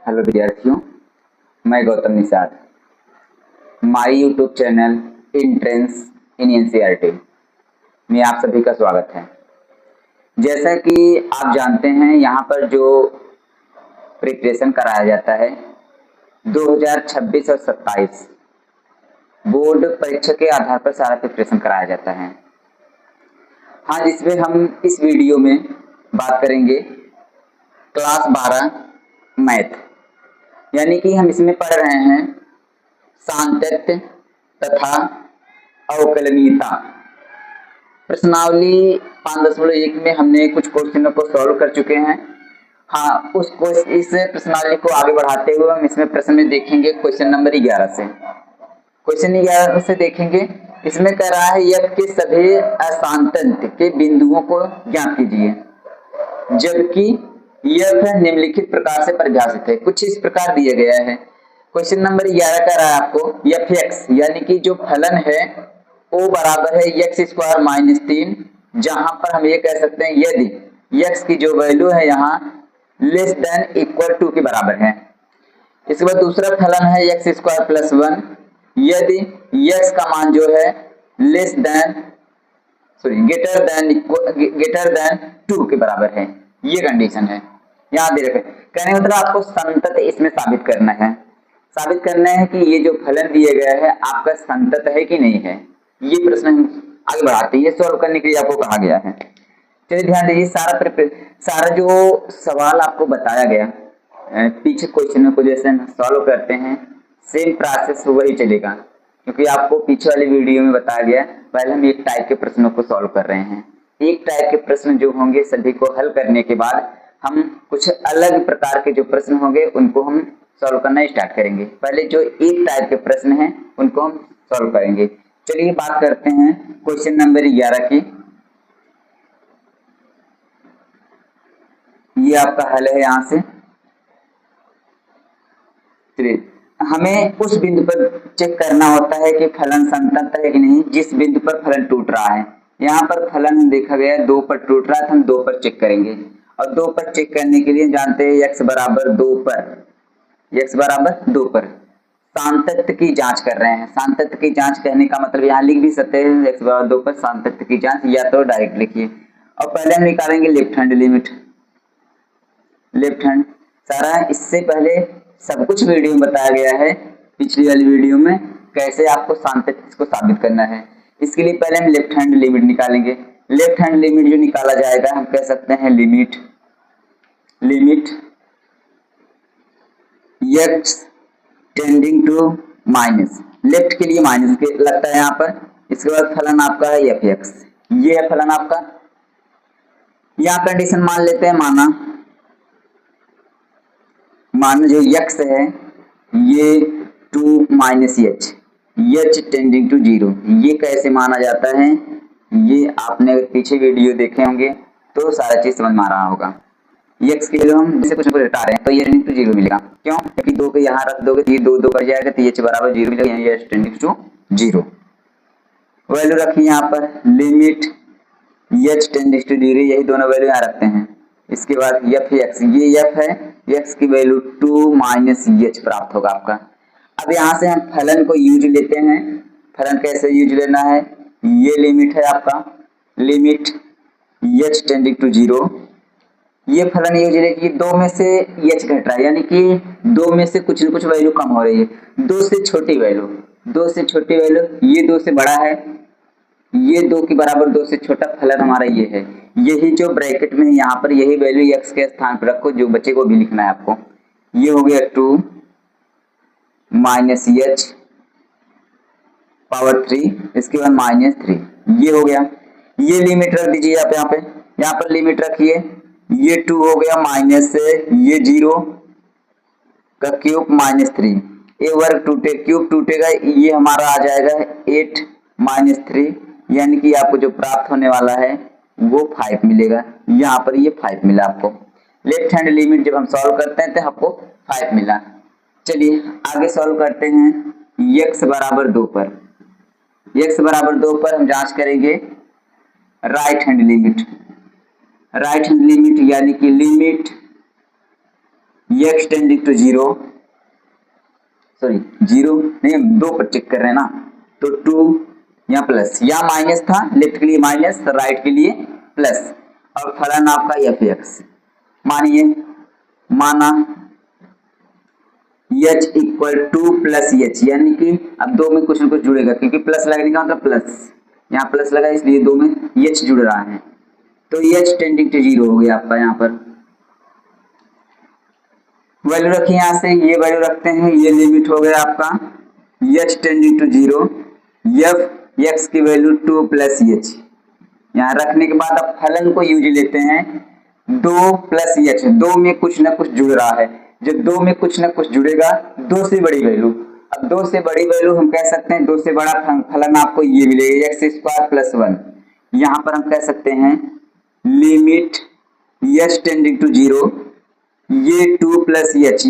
Hello विद्यार्थियों, मैं Gautam Nishad. My YouTube channel entrance in NCERT में आप सभी का स्वागत है। जैसा कि आप जानते हैं, यहाँ पर जो प्रिपरेशन कराया जाता है 2026 और 27 बोर्ड परीक्षा के आधार पर सारा प्रिपरेशन कराया जाता है। हाँ, जिसमें हम इस वीडियो में बात करेंगे क्लास 12 मैथ, यानी कि हम इसमें पढ़ रहे हैं सांतत्य तथा अवकलनीयता। प्रश्नावली 5.1 में हमने कुछ क्वेश्चनों को सॉल्व कर चुके हैं। हाँ, इस प्रश्नावली को आगे बढ़ाते हुए हम इसमें प्रश्न में देखेंगे क्वेश्चन नंबर 11 से। क्वेश्चन 11 से देखेंगे, इसमें कह रहा है यह के सभी असांतत्य के बिंदुओं को ज्ञात कीजिए, जबकि यह निम्नलिखित प्रकार से परिभाषित है। कुछ इस प्रकार दिया गया है। क्वेश्चन नंबर 11 कह रहा है आपको एफ एक्स, यानी कि जो फलन है वो बराबर है एक्स स्क्वायर माइनस 3, जहां पर हम ये कह सकते हैं यदि एक्स की जो वैल्यू है यहाँ लेस देन इक्वल टू के बराबर है। इसके बाद दूसरा फलन है एक्स स्क्वायर प्लस 1, यदि एक्स का मान जो है लेस देन ग्रेटर देन 2 के बराबर है। ये कंडीशन है, याद रखें। कहने मतलब आपको संतत इसमें साबित करना है। साबित करना है कि ये जो फलन दिए गए है आपका संतत है कि नहीं है। ये प्रश्न हम आगे बढ़ाते हैं, ये सॉल्व करने के लिए आपको कहा गया है। चलिए ध्यान दीजिए, सारा जो सवाल आपको बताया गया पीछे क्वेश्चनों को जैसे हम सॉल्व करते हैं सेम प्रोसेस वही चलेगा, क्योंकि आपको पीछे वाली वीडियो में बताया गया। पहले हम एक टाइप के प्रश्नों को सॉल्व कर रहे हैं। एक टाइप के प्रश्न जो होंगे सभी को हल करने के बाद हम कुछ अलग प्रकार के जो प्रश्न होंगे उनको हम सॉल्व करना स्टार्ट करेंगे। पहले जो एक टाइप के प्रश्न हैं उनको हम सॉल्व करेंगे। चलिए बात करते हैं क्वेश्चन नंबर 11 की। ये आपका हल है। यहाँ से चलिए, हमें उस बिंदु पर चेक करना होता है कि फलन संतत है कि नहीं, जिस बिंदु पर फलन टूट रहा है। यहाँ पर फलन देखा गया 2 पर टूट रहा है, तो हम 2 पर चेक करेंगे। और 2 पर चेक करने के लिए जानते हैं x बराबर 2 पर सांतत्य की जांच कर रहे हैं। सांतत्य की जांच कहने का मतलब यहाँ लिख भी सकते हैं x बराबर 2 पर सांतत्य की जांच, या तो डायरेक्ट लिखिए। और पहले हम निकालेंगे left hand limit. Left hand सारा इससे पहले सब कुछ वीडियो में बताया गया है, पिछली वाली वीडियो में कैसे आपको सांतत्य को साबित करना है। इसके लिए पहले हम लेफ्ट हैंड लिमिट निकालेंगे। लेफ्ट हैंड लिमिट जो निकाला जाएगा हम कह सकते हैं limit x tending to minus, left के लिए माइनस के लगता है यहाँ पर। इसके बाद फलन आपका है एफ एक्स, ये है फलन आपका। यहाँ कंडीशन मान लेते हैं, माना जो x है ये 2 माइनस एच टेंडिंग टू 0। ये कैसे माना जाता है, ये आपने पीछे वीडियो देखे होंगे तो सारा चीज समझ में आ रहा होगा। x के लिए हम जैसे कुछ हटा रहे हैं तो ये टेंडिंग टू 0 मिलेगा। क्यों? क्योंकि 2 को यहाँ रख दोगे तो ये 2 कट जाएगा, तो h बराबर 0 मिलेगा। ये टेंडिंग टू 0 वैल्यू रखिए यहाँ पर। लिमिट h टेंडिंग टू 0, यही दोनों वैल्यू यहाँ रखते हैं। इसके बाद एफ एक्स, ये एफ है, एक्स की वैल्यू 2 माइनस एच प्राप्त होगा आपका। अब यहाँ से हम फलन को यूज लेते हैं। फलन कैसे यूज लेना है, ये लिमिट है आपका, लिमिट एच टेंडिंग टू 0। ये फलन यूज लेके 2 में से एच घट रहा है, यानी कि 2 में से कुछ न कुछ वैल्यू कम हो रही है। 2 से छोटी वैल्यू, ये 2 से बड़ा है, ये 2 के बराबर 2 से छोटा फलन हमारा ये है। यही जो ब्रैकेट में यहाँ पर यही वैल्यू x के स्थान पर रखो, जो बच्चे को भी लिखना है आपको। ये हो गया 2 माइनस एच पावर 3, इसके बाद माइनस 3, ये हो गया। ये लिमिट रख दीजिए आप यहाँ पर लिमिट रखिए। ये 2 हो गया माइनस से ये 0 का क्यूब माइनस 3, ए वर्ग क्यूब टूटेगा, ये हमारा आ जाएगा 8 माइनस 3, यानी कि आपको जो प्राप्त होने वाला है वो 5 मिलेगा। यहाँ पर ये 5 मिला आपको। लेफ्ट हैंड लिमिट जब हम सॉल्व करते हैं तो आपको 5 मिला। चलिए आगे सॉल्व करते हैं x बराबर 2 पर। x बराबर 2 पर हम जांच करेंगे राइट हैंड लिमिट। यानी कि limit x tending to zero, sorry zero नहीं, हम 2 पर चेक कर रहे हैं ना, तो 2 यहाँ प्लस, यहाँ माइनस था, लेफ्ट के लिए माइनस, राइट के लिए प्लस, और फलन आपका fx। मानिए, माना h equal two plus h, यानी कि अब 2 में कुछ न कुछ जुड़ेगा, क्योंकि प्लस लगने का मतलब प्लस, यहाँ प्लस लगा इसलिए 2 में h जुड़ रहा है, तो h टेंडिंग टू जीरो हो गया आपका। यहाँ पर वैल्यू रखिए, यहाँ से ये वैल्यू रखते हैं, ये लिमिट हो गया आपका h tending to zero, f x की वैल्यू 2 प्लस h। यहाँ रखने के बाद अब फलन को यूज लेते हैं, 2 प्लस h, 2 में कुछ ना कुछ जुड़ रहा है, जब 2 में कुछ ना कुछ जुड़ेगा, 2 से बड़ी वैल्यू, अब 2 से बड़ी वैल्यू हम कह सकते हैं, 2 से बड़ा फलन आपको ये मिलेगा x स्क्वायर प्लस 1। यहाँ पर हम कह सकते हैं limit h tending to zero, ये 2 प्लस h,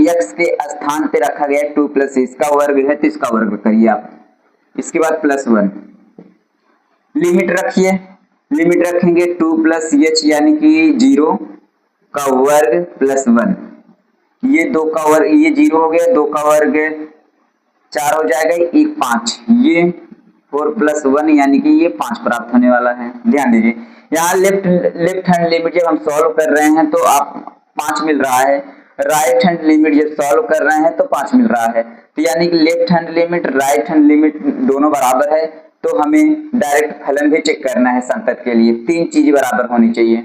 x के स्थान पे रखा गया है 2 प्लस, इसका वर्ग है तो इसका वर्ग करिए आप, इसके बाद प्लस 1, लिमिट रखिए, लिमिट रखेंगे 2 प्लस h यानी कि 0 का वर्ग प्लस 1, ये 2 का वर्ग, ये 0 हो गया, 2 का वर्ग 4 हो जाएगा, 1 5, ये 4 प्लस 1 यानी कि ये 5 प्राप्त होने वाला है। ध्यान दीजिए, यहाँ लेफ्ट हैंड लिमिट जब हम सॉल्व कर रहे हैं तो आप 5 मिल रहा है, राइट हैंड लिमिट जब सॉल्व कर रहे हैं तो 5 मिल रहा है, तो यानी कि left hand limit right hand limit दोनों बराबर है, तो हमें डायरेक्ट फलन भी चेक करना है संतत के लिए, 3 चीजें बराबर होनी चाहिए।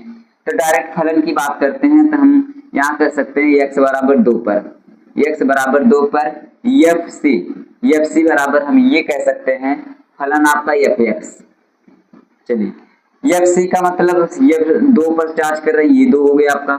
तो डायरेक्ट फलन की बात करते हैं, तो हम यहाँ कर सकते हैं x बराबर 2 पर, x बराबर 2 पर fc बराबर हम ये कह सकते हैं फलन आपका fx। चलिए fc का मतलब ये 2 पर चार्ज कर रहे हैं, ये 2 हो गया आपका।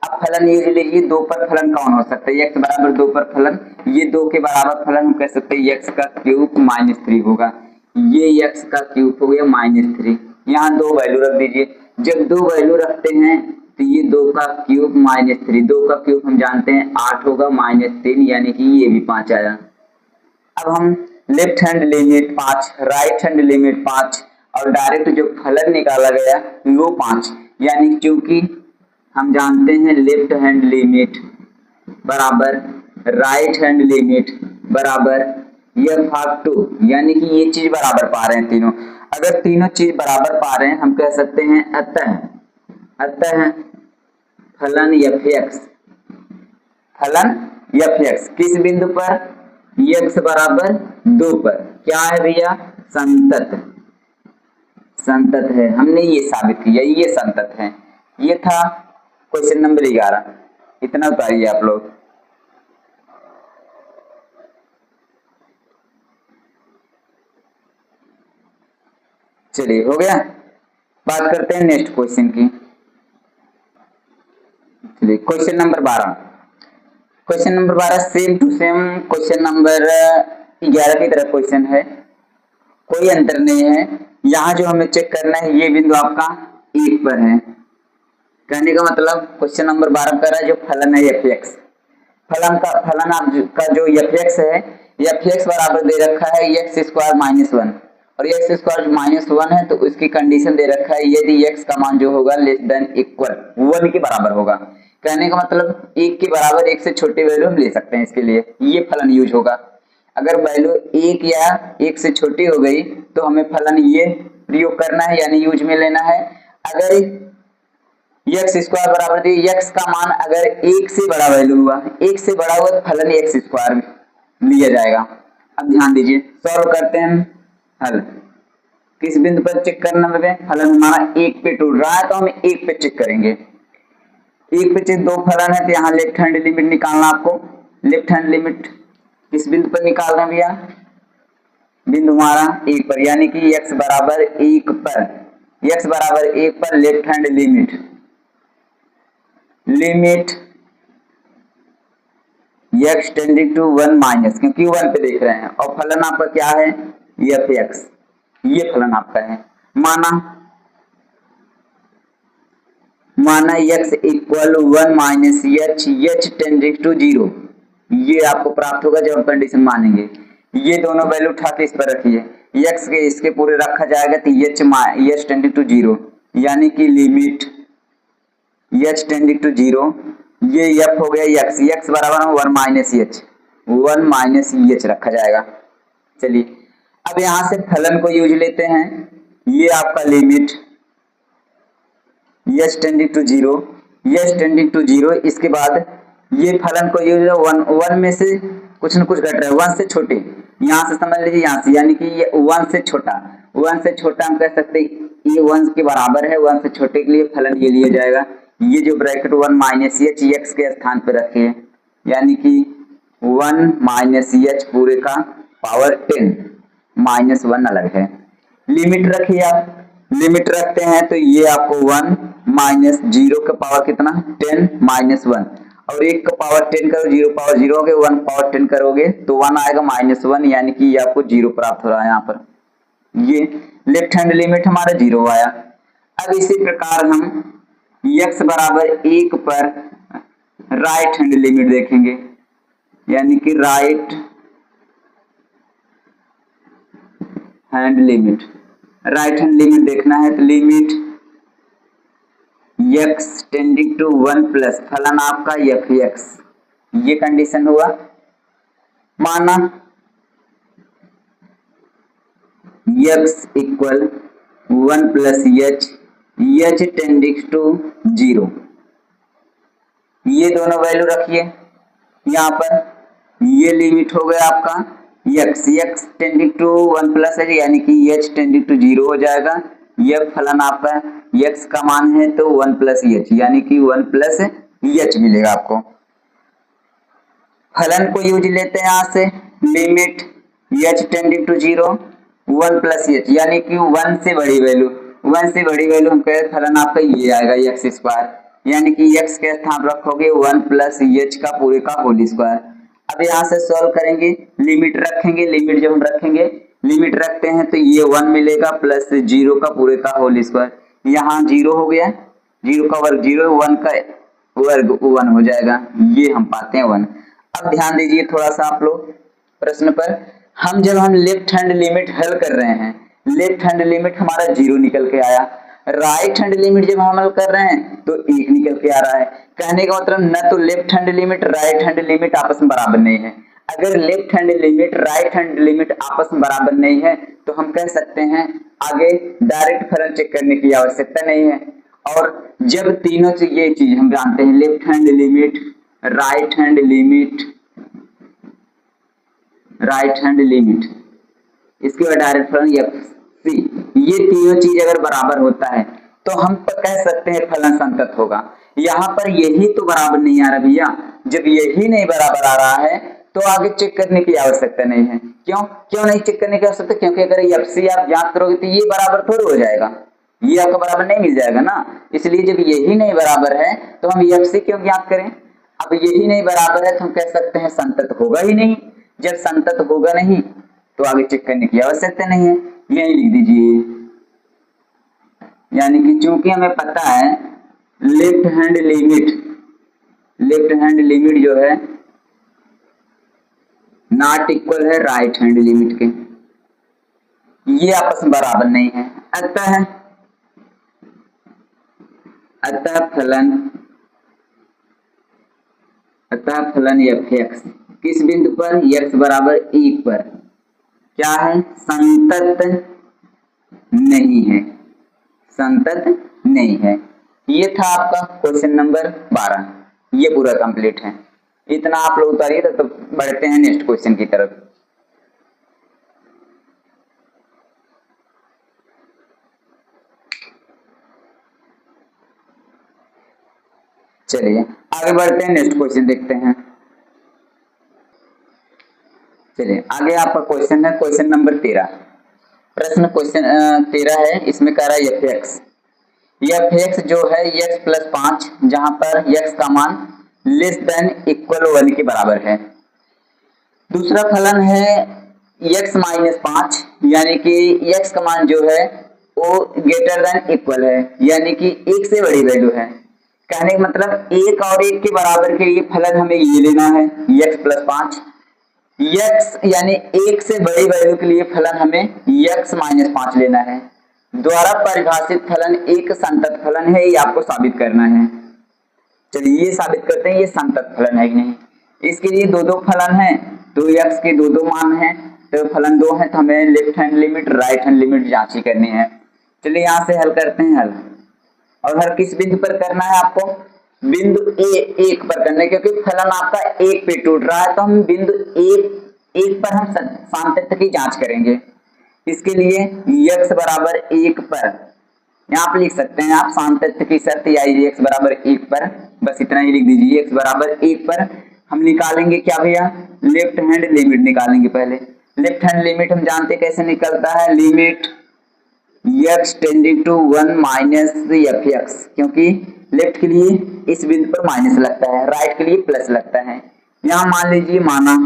अब फलन ये लीजिए, 2 पर फलन कौन हो सकता है, x बराबर 2 पर फलन, ये 2 के बराबर फलन हम कह सकते हैं x का क्यूब माइनस 3 होगा, ये x का क्यूब हो गया माइनस 3। यहाँ 2 वैल्यू रख दीजिए, जब 2 वैल्यू रखते हैं तो ये 2 का क्यूब माइनस 3, 2 का क्यूब हम जानते हैं 8 होगा, माइनस 3 यानी कि ये भी 5 आया। अब हम left hand limit 5, right hand limit 5, और डायरेक्ट जो फलन निकाला गया वो 5, यानी क्योंकि हम जानते हैं लेफ्ट हैंड लिमिट बराबर राइट हैंड लिमिट बराबर ये भाग 2, यानी कि ये चीज बराबर पा रहे हैं तीनों। अगर तीनों चीज बराबर पा रहे हैं, हम कह सकते हैं अतः फलन fx किस बिंदु पर, x बराबर 2 पर क्या है भैया, संतत है। हमने ये साबित किया, ये संतत है। ये था क्वेश्चन नंबर 11, इतना उतारिए आप लोग। चलिए हो गया, बात करते हैं नेक्स्ट क्वेश्चन की। चलिए question number 12, question number 12 same to same question number 11 की तरह क्वेश्चन है, कोई अंतर नहीं है। यहाँ जो हमें चेक करना है, ये बिंदु आपका 1 पर है। कहने का मतलब क्वेश्चन नंबर 12 कर रहा है जो फलन है fx, फलन आपका जो fx है, fx बराबर दे रखा है x स्क्वायर माइनस 1, और x स्क्वायर माइनस 1 है तो उसकी कंडीशन दे रखा है यदि x का मान जो होगा लेस देन इक्वल 1 के बराबर होगा। कहने का मतलब 1 के बराबर 1 से छोटी वैल्यू हम ले सकते हैं, इसके लिए ये फलन यूज होगा। अगर वैल्यू 1 या 1 से छोटी हो गई तो हमें फलन ये प्रयोग करना है, यानी यूज में लेना है। अगर x स्क्वायर बराबर दे, x का मान अगर 1 से बड़ा वैल्यू हुआ, 1 से बड़ा हुआ तो फलन x स्क्वायर लिया जाएगा। अब ध्यान दीजिए, सॉल्व करते हैं हल। किस बिंदु पर चेक करना है, फलन हमारा 1 पे टूट रहा है तो हम 1 पे चेक करेंगे। 1 पे चेक, 2 फलन है तो यहाँ लेफ्ट हैंड लिमिट निकालना आपको। लेफ्ट हैंड लिमिट किस बिंदु पर निकाल रहे हैं भैया, बिंदु हमारा 1 पर, यानी कि x बराबर 1 पर, x बराबर 1 पर left hand limit x tending to 1 minus, क्योंकि 1 पे देख रहे हैं, और फलन आपका क्या है fx, ये फलन आपका है। माना x equal 1 minus h tending to 0, ये आपको प्राप्त होगा जब हम कंडीशन मानेंगे। ये दोनों वैल्यू उठा के इस पर रखिए, x के इसके पूरे रखा जाएगा तो h टेंडिंग टू 0, यानी कि लिमिट h टेंडिंग टू 0 ये f हो गया x, x बराबर 1 माइनस एच, 1 माइनस एच रखा जाएगा। चलिए अब यहां से फलन को यूज लेते हैं। ये आपका limit h tending to zero, h tending to zero, इसके बाद ये फलन को यूज 1 में से कुछ न कुछ घट रहा है, 1 से छोटे, यहाँ से समझ लीजिए, यहाँ से, यानी कि ये 1 से छोटा, 1 से छोटा हम कह सकते हैं ये 1 के बराबर है, 1 से छोटे के लिए फलन ये लिया जाएगा। ये जो ब्रैकेट 1 माइनस एच एक्स के स्थान पर रखे, यानी कि 1 माइनस एच पूरे का पावर 10 माइनस 1 अलग है। लिमिट रखिए आप, लिमिट रखते हैं तो ये आपको 1 माइनस 0 का पावर कितना 10 माइनस 1, और 1 का पावर 10 करो, 0 पावर 0 हो गए, 1 पावर 10 करोगे तो 1 आएगा माइनस 1, यानी कि ये आपको 0 प्राप्त हो रहा है। यहाँ पर ये लेफ्ट हैंड लिमिट हमारा 0 आया। अब इसी प्रकार हम x बराबर 1 पर राइट हैंड लिमिट देखेंगे, यानी कि right hand limit, right hand limit देखना है तो limit x tending to 1 plus फलन आपका fx, ये कंडीशन हुआ। माना x equal 1 plus h tending to 0, ये दोनों वैल्यू रखिए यहाँ पर। ये लिमिट हो गया आपका x टेंडिंग टू 1 प्लस है, यानी कि h टेंडिंग टू 0 हो जाएगा। यह फलन आपका x का मान है तो 1 प्लस h, यानी कि 1 प्लस h मिलेगा आपको। फलन को यूज लेते हैं यहाँ से, limit h tending to 0 1 plus h, यानी कि 1 से बड़ी वैल्यू, 1 से बड़ी वैल्यू हम कहें फलन आपका ये आएगा x स्क्वायर, यानी कि x के स्थान रखोगे 1 प्लस h का पूरे का होल स्क्वायर। अब यहाँ से सॉल्व करेंगे, लिमिट रखेंगे, लिमिट जब हम रखेंगे, लिमिट रखते हैं तो ये 1 मिलेगा प्लस 0 का पूरे का होल स्क्वायर, यहाँ 0 हो गया, 0 का वर्ग 0, 1 का वर्ग 1 हो जाएगा, ये हम पाते हैं 1। अब ध्यान दीजिए थोड़ा सा आप लोग प्रश्न पर, जब हम लेफ्ट हैंड लिमिट हल कर रहे हैं, लेफ्ट हैंड लिमिट हमारा 0 निकल के आया, राइट हैंड लिमिट जब हम हल कर रहे हैं तो 1 निकल के आ रहा है। कहने का मतलब न तो left hand limit right hand limit आपस में बराबर नहीं है। अगर left hand limit right hand limit आपस में बराबर नहीं है तो हम कह सकते हैं आगे डायरेक्ट फलन चेक करने की आवश्यकता नहीं है। और जब तीनों से ये चीज हम जानते हैं, left hand limit, right hand limit, right hand limit, इसके बाद डायरेक्ट फलन FC, ये तीनों चीज अगर बराबर होता है तो हम कह सकते हैं फलन संतत होगा। यहाँ पर यही तो बराबर नहीं आ रहा भैया, जब यही नहीं बराबर आ रहा है तो आगे चेक करने की आवश्यकता नहीं है। क्यों नहीं चेक करने की आवश्यकता? क्योंकि अगर FC आप जांच करोगे तो ये बराबर थोड़ा हो जाएगा, ये आपका बराबर नहीं मिल जाएगा ना। इसलिए जब यही नहीं बराबर है तो हम FC क्यों ज्ञात करें? अब यही नहीं बराबर है तो हम कह सकते हैं संतत होगा ही नहीं। जब संतत होगा नहीं तो आगे चेक करने की आवश्यकता नहीं है, यही लिख दीजिए। यानी कि चूंकि हमें पता है लेफ्ट हैंड लिमिट जो है नॉट इक्वल है राइट हैंड लिमिट के, ये आपस में बराबर नहीं है। अतः फलन fx किस बिंदु पर, x बराबर 1 पर क्या है, संतत नहीं है, संतत नहीं है। ये था आपका क्वेश्चन नंबर 12, ये पूरा कंप्लीट है। इतना आप लोग उतारिए तो बढ़ते हैं नेक्स्ट क्वेश्चन की तरफ। चलिए आगे बढ़ते हैं, नेक्स्ट क्वेश्चन देखते हैं। चलिए आगे आपका क्वेश्चन है क्वेश्चन नंबर 13। प्रश्न क्वेश्चन 13 है, इसमें कह रहा है fx जो है x प्लस 5, जहां पर x का मान लेस देन इक्वल 1 के बराबर है। दूसरा फलन है x माइनस 5, यानी कि x का मान जो है वो ग्रेटर देन इक्वल है, यानी कि 1 से बड़ी वैल्यू है। कहने का मतलब 1 और 1 के बराबर के लिए फलन हमें ये लेना है x प्लस 5, x यानी 1 से बड़ी वैल्यू के लिए फलन हमें x माइनस 5 लेना है। द्वारा परिभाषित फलन एक संतत फलन है, ये आपको साबित करना है। चलिए ये साबित करते हैं ये संतत फलन है कि नहीं। इसके लिए दो दो फलन है, तो x के दो दो मान है, तो फलन दो है, तो हमें left hand limit right hand limit जांची करनी है। चलिए यहाँ से हल करते हैं हल। और हल किस बिंदु पर करना है आपको? बिंदु एक पर करना है, क्योंकि फलन आपका एक पे टूट रहा है, तो हम बिंदु एक पर हम सामतत्व की जांच करेंगे। इसके लिए x बराबर एक पर यहाँ आप लिख सकते हैं, आप सामतत्व की शर्त आई x बराबर एक पर, बस इतना ही लिख दीजिए। x बराबर एक पर हम निकालेंगे क्या भैया? लेफ्ट हैंड लिमिट निकालेंगे। पहले लेफ्ट हैंड लिमिट हम जानते कैसे निकलता है, limit x tending to 1 minus fx, क्योंकि लेफ्ट के लिए इस बिंदु पर माइनस लगता है, राइट के लिए प्लस लगता है। यहां मान लीजिए माना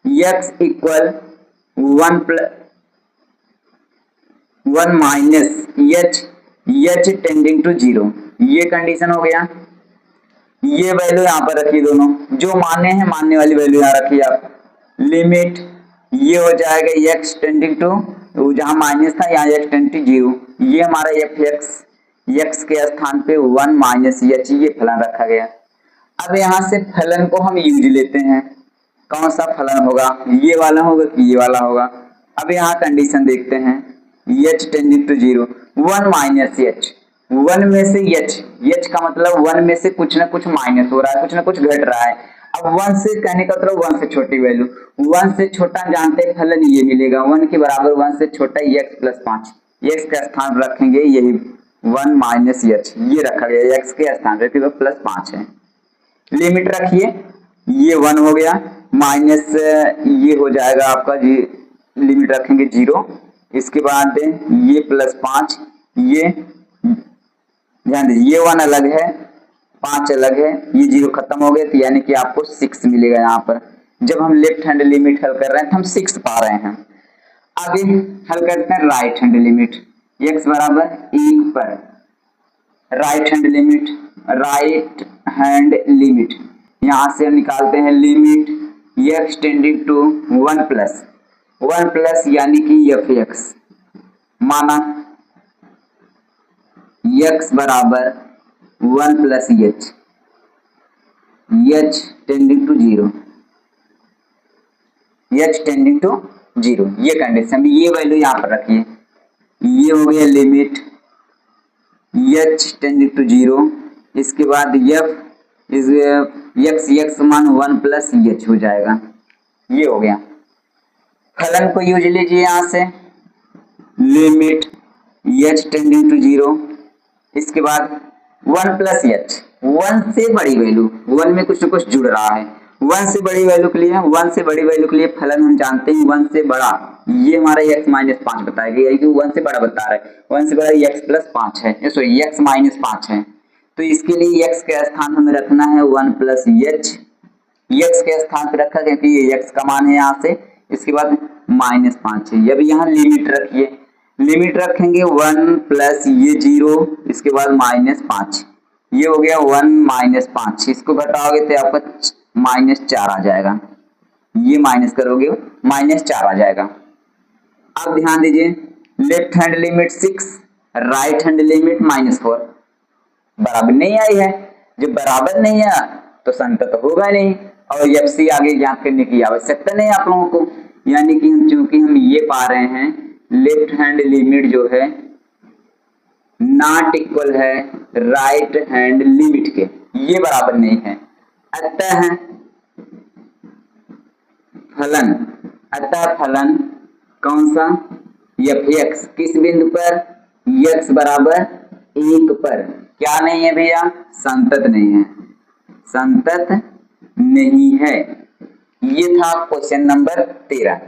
x equal 1 minus h tending to 0, ये कंडीशन हो गया। ये वैल्यू यहाँ पर रखिए, दोनों जो मान्य है मानने वाली वैल्यू यहाँ रखिए आप। लिमिट ये हो जाएगा x टेंडिंग टू, जहां माइनस था यहाँ x टेंडिंग टू 0, ये हमारा fx, x के स्थान पे 1 माइनस h ये फलन रखा गया। अब यहाँ से फलन को हम यूज लेते हैं, कौन सा फलन होगा? ये वाला होगा कि ये वाला होगा? अब यहाँ कंडीशन देखते हैं, h tending to 0, 1 minus h, 1 में से h का मतलब 1 में से कुछ ना कुछ माइनस हो रहा है, कुछ ना कुछ घट रहा है। अब 1 से कहने का मतलब 1 से छोटी वैल्यू, 1 से छोटा जानते फलन ये मिलेगा, 1 के बराबर 1 से छोटा x प्लस 5, x का स्थान रखेंगे यही 1 माइनस h, ये रखा गया x के स्थान पे, तो प्लस 5 है। लिमिट रखिए, ये 1 हो गया, माइनस ये हो जाएगा आपका जी, लिमिट रखेंगे 0, इसके बाद ये प्लस 5, ये ध्यान दीजिए ये 1 अलग है, 5 अलग है, ये 0 खत्म हो गया, तो यानी कि आपको 6 मिलेगा। यहाँ पर जब हम लेफ्ट हैंड लिमिट हल कर रहे हैं तो हम 6 पा रहे हैं। आगे हल करते हैं राइट हैंड लिमिट, x बराबर 1 पर राइट हैंड लिमिट यहाँ से हम निकालते हैं limit x tending to 1 plus यानी कि fx, माना x बराबर 1 प्लस h टेंडिंग टू 0, ये कंडीशन, ये वैल्यू यहाँ पर रखिए। ये हो गया लिमिट h टेंडिंग टू 0, इसके बाद x मान 1 प्लस h हो जाएगा, ये हो गया। फलन को यूज लीजिए यहाँ से, लिमिट h टेंडिंग टू 0, इसके बाद 1 प्लस h, 1 से बड़ी वैल्यू, 1 में कुछ न कुछ जुड़ रहा है, 1 से बड़ी वैल्यू के लिए फलन हम जानते हैं 1 से बड़ा, ये हमारा x माइनस 5 बताएगा, यानी कि 1 से बड़ा बता रहा है, 1 से बड़ा x प्लस 5 है, सॉरी x माइनस 5 है, तो इसके लिए x के स्थान हमें रखना है 1 प्लस h, x के स्थान पे रखा क्योंकि ये x का मान है यहाँ से, इसके बाद माइनस 5 है। अब यहाँ लिमिट रखिए, लिमिट रखेंगे 1 प्लस ये 0, इसके बाद माइनस 5, ये हो गया 1 माइनस 5, इसको घटाओगे तो आपका माइनस 4 आ जाएगा, ये माइनस करोगे माइनस 4 आ जाएगा। अब ध्यान दीजिए, left hand limit 6, right hand limit -4, बराबर नहीं आई है, जब बराबर नहीं है तो संतत होगा नहीं, और FC आगे ज्ञात करने की आवश्यकता नहीं आप लोगों को, यानी कि चूंकि हम ये पा रहे हैं लेफ्ट हैंड लिमिट जो है नॉट इक्वल है राइट हैंड लिमिट के, ये बराबर नहीं है, अतः फलन कौन सा? fx किस बिंदु पर? x बराबर 1 पर क्या नहीं है भैया? संतत नहीं है। ये था क्वेश्चन नंबर 13।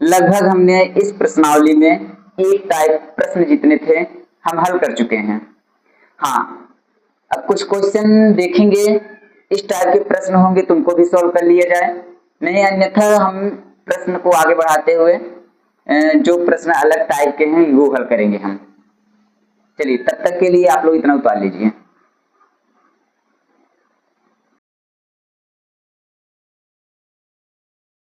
लगभग हमने इस प्रश्नावली में एक टाइप प्रश्न जितने थे हम हल कर चुके हैं। हाँ, अब कुछ क्वेश्चन देखेंगे इस टाइप के प्रश्न होंगे, तुमको भी सॉल्व कर लिया जाए, नहीं अन्यथा हम प्रश्न को आगे बढ़ाते हुए जो प्रश्न अलग टाइप के हैं वो हल करेंगे हम। चलिए तब तक के लिए आप लोग इतना उतार लीजिए।